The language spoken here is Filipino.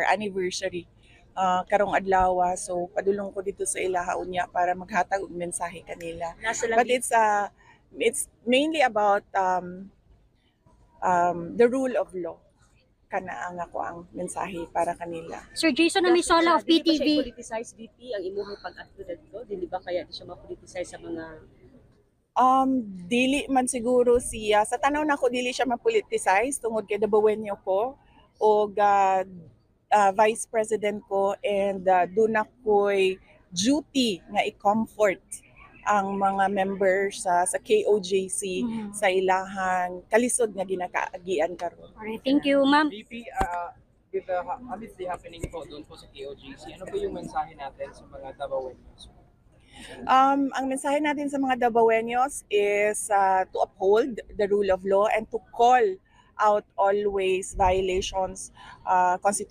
anniversary karong adlaw, so padulong ko dito sa ilaha unya para maghatag og mensahe kanila. But it's mainly about the rule of law kana ang ako ang mensahe para kanila. Sir Jason Amisola of Dili ba siya PTV. i-politicize DP ang imuhang pag-adto dito? Dili ba kaya di siya ma-politicize sa mga Dili man siguro siya sa tanaw nako dili siya ma-politicize tungod kay Dabawenyo ko og vice president ko, and doon ako'y duty nga i-comfort ang mga members sa KOJC sa ilahang kalisod nga ginakaagian karon. Alright, thank you, ma'am. VP, with the amidst the happening po doon po sa KOJC, ano po yung mensahe natin sa mga Dabawenyos? Ang mensahe natin sa mga Dabawenyos is to uphold the rule of law and to call out always violations, constitutional